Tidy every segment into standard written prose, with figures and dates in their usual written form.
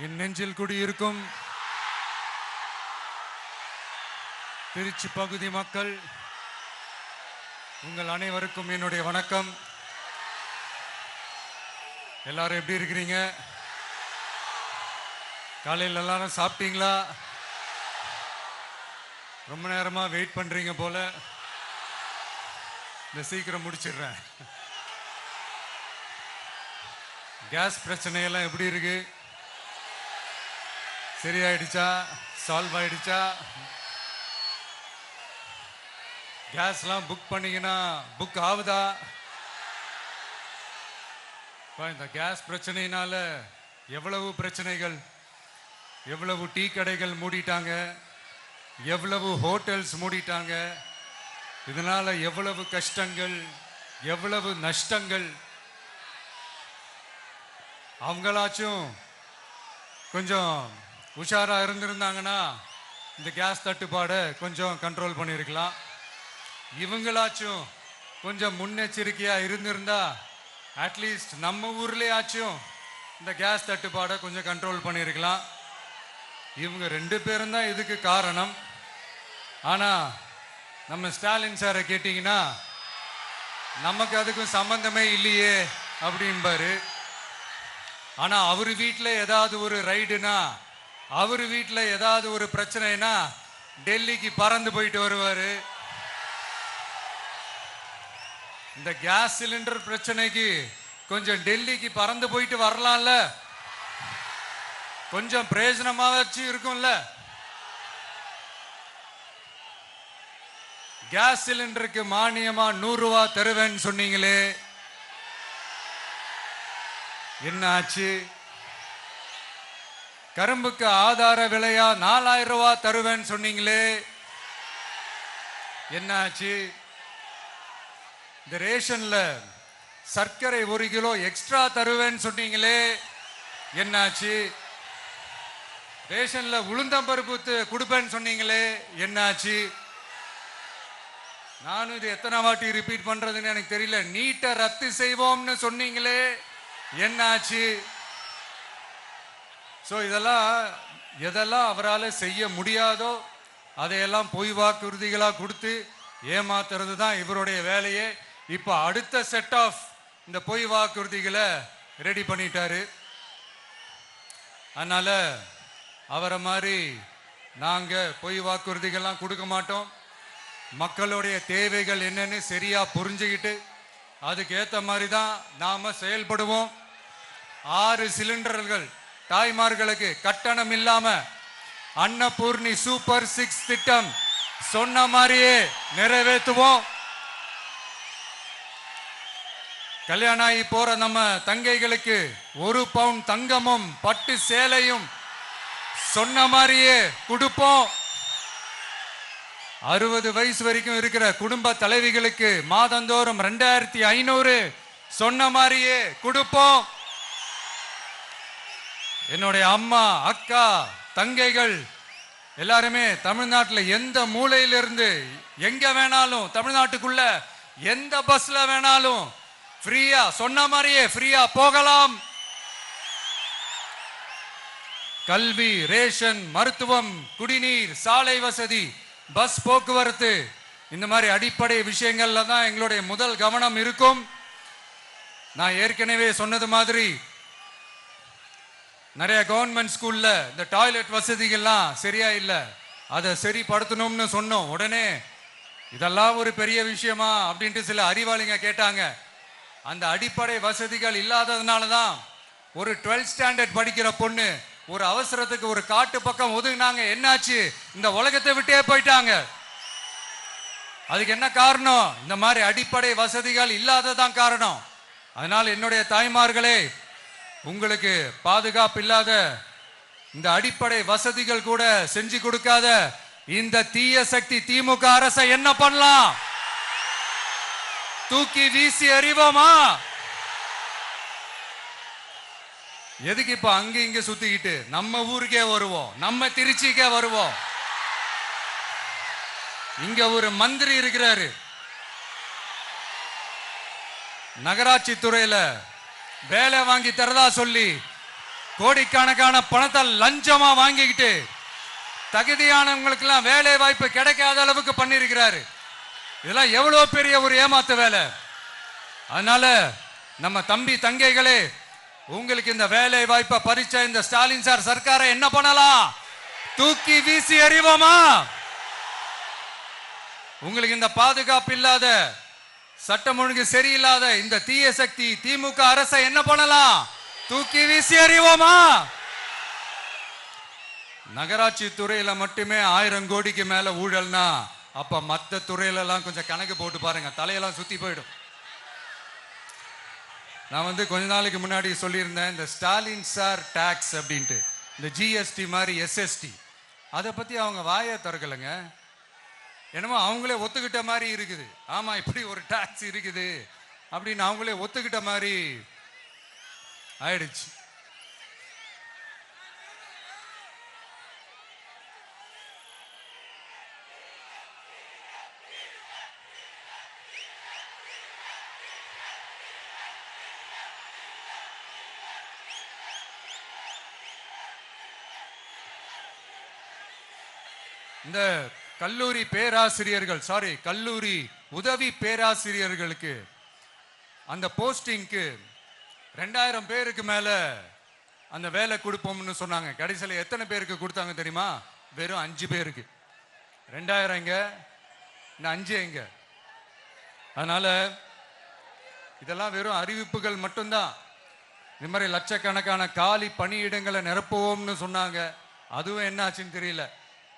என் நெஞ்சில் குடியிருக்கும் திருச்சி பகுதி மக்கள் உங்கள் அனைவருக்கும் என்னுடைய வணக்கம். எல்லாரும் எப்படி இருக்கிறீங்க? காலையில் எல்லாரும் சாப்பிட்டீங்களா? ரொம்ப நேரமா வெயிட் பண்றீங்க போல. இந்த சீக்கிரம் முடிச்சிடுறேன். கேஸ் பிரச்சனையெல்லாம் எப்படி இருக்கு? சரியாயிடுச்சா? சால்வ் ஆயிடுச்சா? கேஸ்லாம் புக் பண்ணீங்கன்னா புக் ஆகுதா? இந்த கேஸ் பிரச்சனையினால எவ்வளவு பிரச்சனைகள், எவ்வளவு டீ கடைகள் மூடிட்டாங்க, எவ்வளவு ஹோட்டல்ஸ் மூடிட்டாங்க, இதனால எவ்வளவு கஷ்டங்கள், எவ்வளவு நஷ்டங்கள். அவங்களாச்சும் கொஞ்சம் உஷாரா இருந்திருந்தாங்கன்னா இந்த கேஸ் தட்டுப்பாடை கொஞ்சம் கண்ட்ரோல் பண்ணியிருக்கலாம். இவங்களாச்சும் கொஞ்சம் முன்னெச்சரிக்கையா இருந்திருந்தா அட்லீஸ்ட் நம்ம ஊர்லயாச்சும் இந்த கேஸ் தட்டுப்பாடை கொஞ்சம் கண்ட்ரோல் பண்ணியிருக்கலாம். இவங்க 2 பேரும் தான் இதுக்கு காரணம். ஆனா நம்ம ஸ்டாலின் சாரை கேட்டீங்கன்னா நமக்கு அதுக்கும் சம்பந்தமே இல்லையே அப்படின்பாரு. ஆனா அவர் வீட்டில் ஏதாவது ஒரு ரைடுனா, அவர் வீட்டில் ஏதாவது ஒரு பிரச்சனைனா டெல்லிக்கு பறந்து போயிட்டு வருவாரு. இந்த கேஸ் சிலிண்டர் பிரச்சனைக்கு கொஞ்சம் டெல்லிக்கு பறந்து போயிட்டு வரலாம்ல, கொஞ்சம் பிரயோஜனமாச்சு இருக்கும்ல. கேஸ் சிலிண்டருக்கு மானியமா 100 ரூபாய் தருவேன்னு சொன்னீங்களே, என்ன ஆச்சு? கரும்புக்கு ஆதார விலையா 4000 ரூபாய் தருவேன்னு சொன்னீங்களே, என்ன ஆச்சு? இந்த ரேஷன்ல சர்க்கரை 1 கிலோ எக்ஸ்ட்ரா தருவேன்னு சொன்னீங்களே, என்னாச்சு? ரேஷன்ல உளுந்தம்பருப்பு கொடுப்பேன்னு சொன்னீங்களே, என்னாச்சு? நானும் இது எத்தனை வாட்டி ரிப்பீட் பண்றதுன்னு எனக்கு தெரியல. நீட்டை ரத்து செய்வோம்னு சொன்னீங்களே, என்னாச்சு? சோ எதெல்லாம் அவரால் செய்ய முடியாதோ அதையெல்லாம் பொய் வாக்குறுதிகளா கொடுத்து ஏமாத்துறது தான் இவருடைய வேலையே. இப்ப அடுத்த செட் ஆஃப் இந்த பொய் வாக்குறுதிகளை ரெடி பண்ணிட்டாரு. அதனால அவரை மாதிரி நாங்க பொய் வாக்குறுதிகள்லாம் கொடுக்க மாட்டோம். மக்களுடைய தேவைகள் என்னன்னு சரியா புரிஞ்சுக்கிட்டு அதுக்கு ஏத்த மாதிரி தான் நாம செயல்படுவோம். 6 சிலிண்டர்கள் தாய்மார்களுக்கு கட்டணம் இல்லாம அன்னபூர்ணி சூப்பர் 6 திட்டம் சொன்ன மாதிரியே நிறைவேற்றுவோம். கல்யாணம் ஆகி போற நம்ம தங்கைகளுக்கு 1 பவுன் தங்கமும் பட்டு சேலையும் சொன்ன மாதிரியே கொடுப்போம். 60 வயசு வரைக்கும் இருக்கிற குடும்ப தலைவிகளுக்கு மாதந்தோறும் 2500 சொன்ன மாதிரியே கொடுப்போம். என்னுடைய அம்மா, அக்கா, தங்கைகள் எல்லாருமே தமிழ்நாட்டில் எந்த மூலையிலிருந்து எங்க வேணாலும், தமிழ்நாட்டுக்குள்ள எந்த பஸ்ல வேணாலும் ஃப்ரீயா சொன்ன மாதிரியே ஃப்ரீயா போகலாம். கல்வி, ரேஷன், மருத்துவம், குடிநீர், சாலை வசதி, பஸ் போக்குவரத்து, இந்த மாதிரி அடிப்படை விஷயங்கள்ல தான் எங்களுடைய முதல் கவனம் இருக்கும். நான் ஏற்கனவே சொன்னது மாதிரி நிறைய கவர்மெண்ட் ஸ்கூல்ல இந்த டாய்லெட் வசதிகள்லாம் சரியா இல்லை, அதை சரிப்படுத்தணும்னு சொன்னோம். உடனே இதெல்லாம் ஒரு பெரிய விஷயமா அப்படின்ட்டு சில அறிவாளிங்க கேட்டாங்க. அந்த அடிப்படை வசதிகள் இல்லாததுனால தான் ஒரு 12th ஸ்டாண்டர்ட் படிக்கிற பொண்ணு ஒரு அவசரத்துக்கு ஒரு காட்டு பக்கம் ஒதுங்கினாங்க. என்னாச்சு? இந்த உலகத்தை விட்டே போயிட்டாங்க. அதுக்கு என்ன காரணம்? இந்த மாதிரி அடிப்படை வசதிகள் இல்லாததான் காரணம். அதனால என்னுடைய தாய்மார்களே, உங்களுக்கு பாதுகாப்பு இல்லாத இந்த அடிப்படை வசதிகள் கூட செஞ்சு கொடுக்காத இந்த தீய சக்தி திமுக அரசை என்ன பண்ணலாம்? தூக்கி வீசி அறிவோமா? எதுக்கு இப்ப அங்க இங்க சுத்திக்கிட்டு நம்ம ஊருக்கே வருவோம், நம்ம திருச்சிக்கே வருவோம். இங்க ஒரு மந்திரி இருக்கிறாரு, நகராட்சி துறையில வேலை வாங்கி தரதா சொல்லி கோடிக்கணக்கான பணத்தை லஞ்சமா வாங்கிக்கிட்டு தகுதியானவங்களுக்கு எல்லாம் வேலை வாய்ப்பு கிடைக்காத அளவுக்கு பண்ணிருக்கிறாரு. இதெல்லாம் எவ்வளவு பெரிய ஒரு ஏமாத்து வேலை. அதனால நம்ம தம்பி தங்கைகளே, உங்களுக்கு இந்த வேலை வாய்ப்பை பறிச்ச இந்த ஸ்டாலின் சார் சர்க்காரை என்ன பண்ணலாம்? தூக்கி வீசி எறிவோமா? உங்களுக்கு இந்த பாதுகாப்பு இல்லாத, சட்டம் ஒழுங்கு சரியில்லாத இந்த தீய சக்தி திமுக அரசை என்ன பண்ணலாம்? தூக்கி வீசி எறிவோமா? நகராட்சி துறையில மட்டுமே 1000 கோடிக்கு மேல ஊழல்னா அப்ப மத்த துறையில எல்லாம் கொஞ்சம் கணக்கு போட்டு பாருங்க, தலையெல்லாம் சுத்தி போயிடும். நான் கொஞ்ச நாளைக்கு முன்னாடி சொல்லியிருந்தேன், இந்த ஸ்டாலின் சார் டாக்ஸ் அப்படின்ட்டு, இந்த ஜிஎஸ்டி மாதிரி எஸ்எஸ்டி, அதை பத்தி அவங்க வாயை திறக்கலைங்க. என்னமோ அவங்களே ஒத்துக்கிட்ட மாதிரி இருக்குது. ஆமா, இப்படி ஒரு டாக்ஸ் இருக்குது அப்படின்னு அவங்களே ஒத்துக்கிட்ட மாதிரி ஆயிடுச்சு. இந்த கல்லூரி பேராசிரியர்கள், கல்லூரி உதவி பேராசிரியர்களுக்கு அந்த போஸ்டிங்க்கு 2000 பேருக்கு மேல அந்த வேலை கொடுப்போம்னு சொன்னாங்க. கடைசியில் எத்தனை பேருக்கு கொடுத்தாங்க தெரியுமா? வெறும் 5 பேருக்கு. 2000 எங்க, இந்த 5 எங்க? அதனால இதெல்லாம் வெறும் அறிவிப்புகள் மட்டும்தான். இந்த மாதிரி லட்சக்கணக்கான காலி பணியிடங்களை நிரப்புவோம்னு சொன்னாங்க, அதுவும் என்ன ஆச்சுன்னு தெரியல.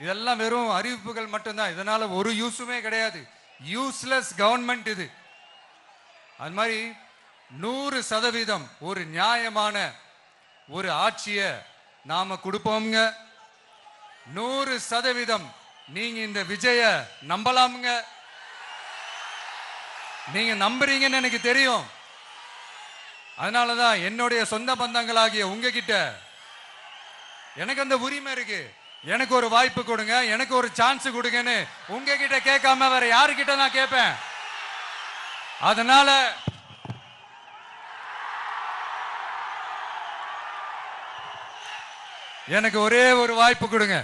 இதெல்லாம் வெறும் அறிவிப்புகள் மட்டும்தான். இதனால ஒரு யூஸுமே கிடையாது. யூஸ்லெஸ் கவர்மெண்ட் இது. அது மாதிரி 100% ஒரு நியாயமான ஒரு ஆட்சியை நாம கொடுப்போம்ங்க. 100% நீங்க இந்த விஜய நம்பலாமுங்க. நீங்க நம்புறீங்கன்னு எனக்கு தெரியும். அதனாலதான் என்னுடைய சொந்த பந்தங்களாகிய உங்ககிட்ட எனக்கு அந்த உரிமை இருக்கு. எனக்கு ஒரு வாய்ப்பு கொடுங்க, எனக்கு ஒரு சான்ஸ் கொடுங்கன்னு உங்ககிட்ட கேட்காம வேற யாருக்கிட்ட நான் கேட்பேன்? அதனால எனக்கு ஒரே ஒரு வாய்ப்பு கொடுங்க.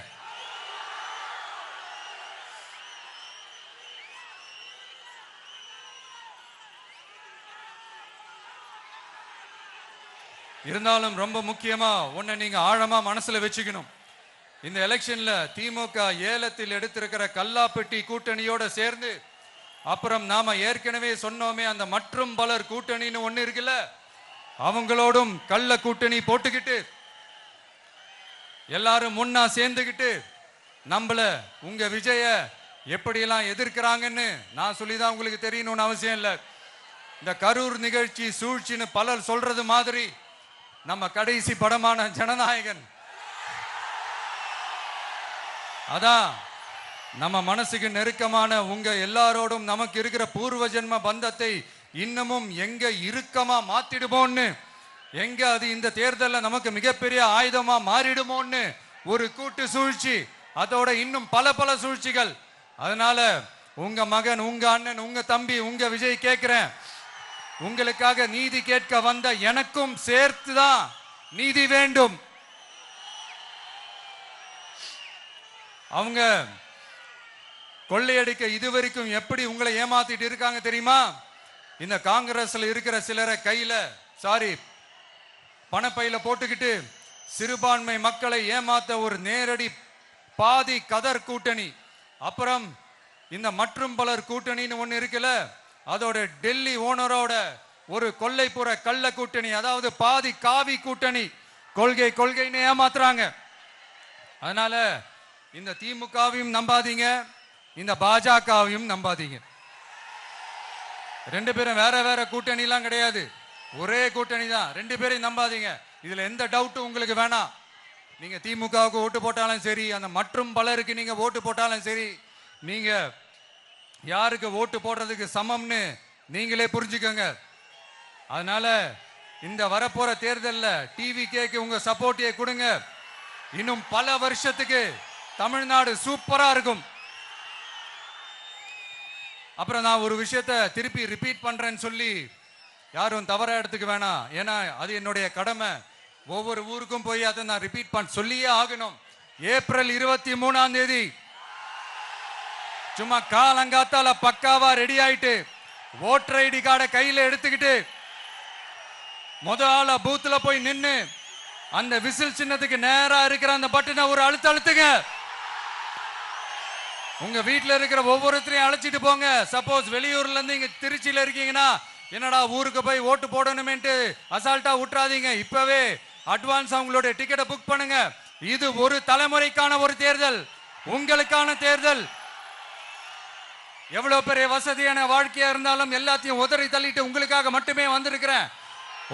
இருந்தாலும் ரொம்ப முக்கியமா ஒன்ன நீங்க ஆழமா மனசுல வச்சுக்கணும். இந்த எலெக்ஷன்ல திமுக ஏலத்தில் எடுத்திருக்கிற கல்லாப்பெட்டி கூட்டணியோட சேர்ந்து, அப்புறம் நாம ஏற்கனவே சொன்னோமே அந்த மற்றும் பலர் கூட்டணின்னு ஒண்ணு இருக்குல்ல, அவங்களோடும் கள்ள கூட்டணி போட்டுக்கிட்டு எல்லாரும் முன்னா சேர்ந்துக்கிட்டு நம்மள உங்க விஜய எப்படியெல்லாம் எதிர்க்கிறாங்கன்னு நான் சொல்லிதான் உங்களுக்கு தெரியணும்னு அவசியம் இல்லை. இந்த கரூர் நிகழ்ச்சி சூழ்ச்சின்னு பலர் சொல்றது மாதிரி நம்ம கடைசி படமான ஜனநாயகன், அதான் நம்ம மனசுக்கு நெருக்கமான உங்க எல்லாரோடும் நமக்கு இருக்கிற பூர்வ ஜென்ம பந்தத்தை இன்னமும் எங்க இறுக்கமா மாத்திடுமோன்னு, எங்க அது இந்த தேர்தலில் நமக்கு மிகப்பெரிய ஆயுதமா மாறிடுமோன்னு ஒரு கூட்டு சூழ்ச்சி, அதோட இன்னும் பல பல சூழ்ச்சிகள். அதனால உங்க மகன், உங்க அண்ணன், உங்க தம்பி, உங்க விஜய் கேட்கிறேன், உங்களுக்காக நீதி கேட்க வந்த எனக்கும் சேர்த்துதான் நீதி வேண்டும். அவங்க கொள்ளையடிக்க இதுவரைக்கும் எப்படி உங்களை ஏமாத்திட்டு இருக்காங்க தெரியுமா? இந்த காங்கிரஸ்ல இருக்கிற சிலரை கையில பணப்பையில போட்டுக்கிட்டு சிறுபான்மை மக்களை ஏமாத்த ஒரு நேரடி பாதி கதர் கூட்டணி, அப்புறம் இந்த மற்றும் பலர் கூட்டணின்னு ஒண்ணு இருக்குல்ல, அதோட டெல்லி ஓனரோட ஒரு கொள்ளைப்புற கள்ள கூட்டணி, அதாவது பாதி காவி கூட்டணி. கொள்கைன்னு ஏமாத்துறாங்க. அதனால இந்த திமுகவையும் நம்பாதீங்க, இந்த பாஜகவையும் நம்பாதீங்க. 2 பேரும் வேற வேற கூட்டணி எல்லாம் கிடையாது, ஒரே கூட்டணி தான். 2 பேரையும் நம்பாதீங்க. இதுல எந்த டவுட்டும் உங்களுக்கு வேணாம். நீங்க திமுகவுக்கு ஓட்டு போட்டாலும் சரி, அந்த மற்றும் பலருக்கு நீங்க ஓட்டு போட்டாலும் சரி, நீங்க யாருக்கு ஓட்டு போடுறதுக்கு சமம்னு நீங்களே புரிஞ்சுக்கோங்க. அதனால இந்த வரப்போற தேர்தலில் டிவிகேக்கு உங்க சப்போர்ட்டை கொடுங்க. இன்னும் பல வருஷத்துக்கு தமிழ்நாடு சூப்பரா இருக்கும். அப்புறம் நான் ஒரு விஷயத்தை திருப்பி ரிப்பீட் பண்றேன்னு சொல்லி யாரும் தவறா எடுத்துக்க வேணாம், ஏன்னா அது என்னுடைய கடமை. ஒவ்வொரு ஊருக்கும் போய் அதை நான் ரிப்பீட் பண்ண சொல்லியே ஆகணும். ஏப்ரல் 23ஆம் தேதி சும்மா காலங்காத்தால பக்காவா ரெடி ஆயிட்டு ஓட்டர் ஐடி கார்டை கையில எடுத்துக்கிட்டு முதல்ல பூத்துல போய் நின்னு அந்த விசில் சின்னத்துக்கு நேரா இருக்கிற அந்த பட்டனை ஒரு அழுத்துங்க. உங்க வீட்டுல இருக்கிற ஒவ்வொருத்தரையும் அழைச்சிட்டு போங்க. சப்போஸ் வெளியூர்ல இருந்து இங்க திருச்சியில இருக்கீங்கன்னா என்னடா ஊருக்கு போய் ஓட்டு போடணுமேன்ட்டு அசால்ட்டா விட்டுறாதீங்க. இப்பவே அட்வான்ஸ் அவங்களோட டிக்கெட்டை புக் பண்ணுங்க. இது ஒரு தலைமுறைக்கான ஒரு தேர்தல், உங்களுக்கான தேர்தல். எவ்வளவு பெரிய வசதியான வாழ்க்கையா இருந்தாலும் எல்லாத்தையும் உதறி தள்ளிட்டு உங்களுக்காக மட்டுமே வந்திருக்கிறேன்.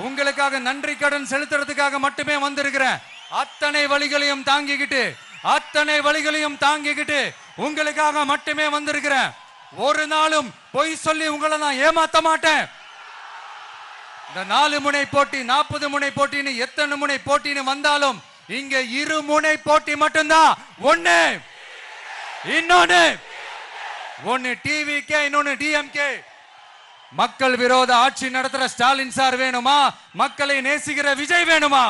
உங்களுக்காக நன்றி கடன் செலுத்துறதுக்காக மட்டுமே வந்திருக்கிறேன். அத்தனை வழிகளையும் தாங்கிக்கிட்டு உங்களுக்காக மட்டுமே வந்திருக்கிறேன். ஒரு நாளும் பொய் சொல்லி உங்களை நான் ஏமாத்த மாட்டேன். இந்த 4 முனை போட்டி 40 முனை போட்டின்னு எத்தனை முனை போட்டின்னு வந்தாலும் இங்க 2 முனை போட்டி மட்டும்தான். ஒன்னு டிவிகே, இன்னொன்னு டிஎம்கே. மக்கள் விரோத ஆட்சி நடத்துற ஸ்டாலின் சார் வேணுமா, மக்களை நேசிக்கிற விஜய் வேணுமா?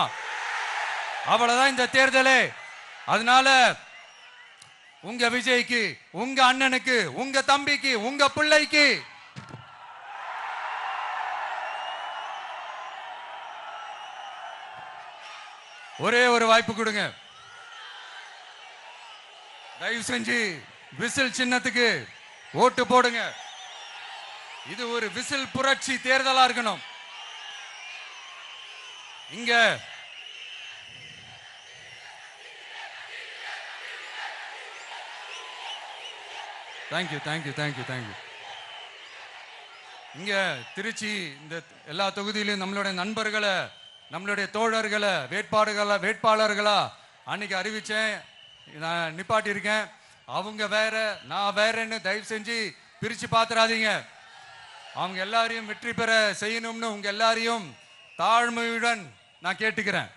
அவ்வளவுதான் இந்த தேர்தலே. அதனால உங்க விஜய்க்கு, உங்க அண்ணனுக்கு, உங்க தம்பிக்கு, உங்க பிள்ளைக்கு ஒரே ஒரு வாய்ப்பு கொடுங்க. தயவு செஞ்சு விசில் சின்னத்துக்கு ஓட்டு போடுங்க. இது ஒரு விசில் புரட்சி தேர்தலா இருக்கணும். இங்க தேங்க்யூ. இங்க திருச்சி இந்த எல்லா தொகுதியிலும் நம்மளுடைய நண்பர்களை, நம்மளுடைய தோழர்களை வேட்பாளர்களா அன்னைக்கு அறிவிச்சேன், நான் நிப்பாட்டி இருக்கேன். அவங்க வேற, நான் வேறன்னு தயவு செஞ்சு பிரிச்சு பாத்துறாதீங்க. அவங்க எல்லாரையும் வெற்றி பெற செய்யணும்னு உங்க எல்லாரையும் தாழ்மையுடன் நான் கேட்டுக்கிறேன்.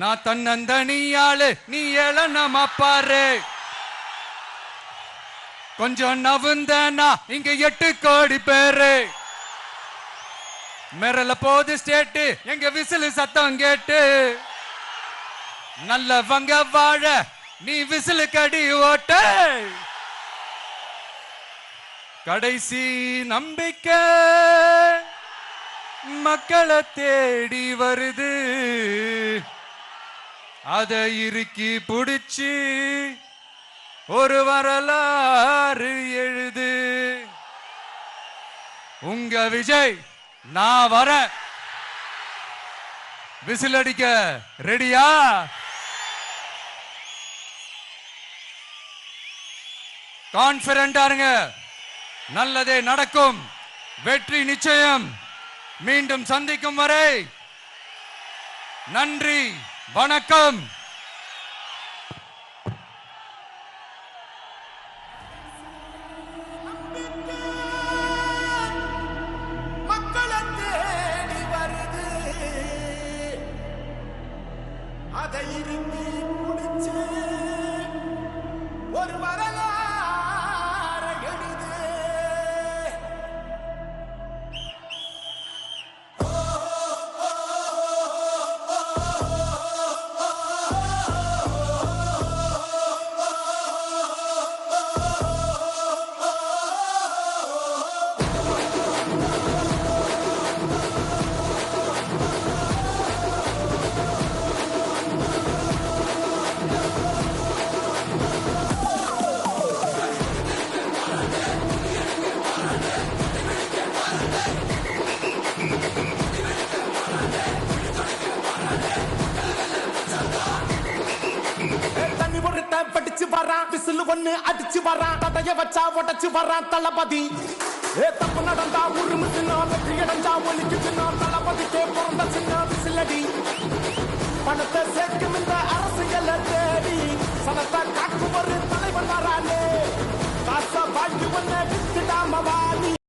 நான் தன்னந்தனியாளு, நீ ஏளனமா பாரு. கொஞ்சம் நவுந்தனா இங்க 8 கோடி பேரு. மிரல போது ஸ்டேட்டு எங்க விசில் சத்தம் கேட்டு. நல்லவங்க வாழ நீ விசில் கடி ஓட்ட. கடைசி நம்பிக்கை மக்களை தேடி வருது. அதை இறுக்கி புடிச்சு ஒரு வரலாறு எழுது. உங்க விஜய் நான் வர. விசில் அடிக்க ரெடியா? கான்பிடென்டா இருங்க. நல்லதே நடக்கும். வெற்றி நிச்சயம். மீண்டும் சந்திக்கும் வரை நன்றி, வணக்கம். மக்களை தேடி வருது. அதை இறுக்கி முடிச்சு ஒரு வரலாறு எழுது. படிச்சு வரான், விசில் ஒண்ணு அடிச்சு வரான், தடைய வச்சா உடச்சு வரான் தளபதி. தப்பு நடந்தா உருமு சின்ன, வெற்றி அடைஞ்சா ஒலிக்கு சின்ன, தளபதிக்கே பிறந்த சின்ன விசிலடி. பணத்தை சேர்க்கும் இந்த அரசியல தேடி சனத்தை காக்கும் ஒரு தலைவன் வரானே. காச வாழ்க்கை ஒண்ணு வித்துடாம வாணி.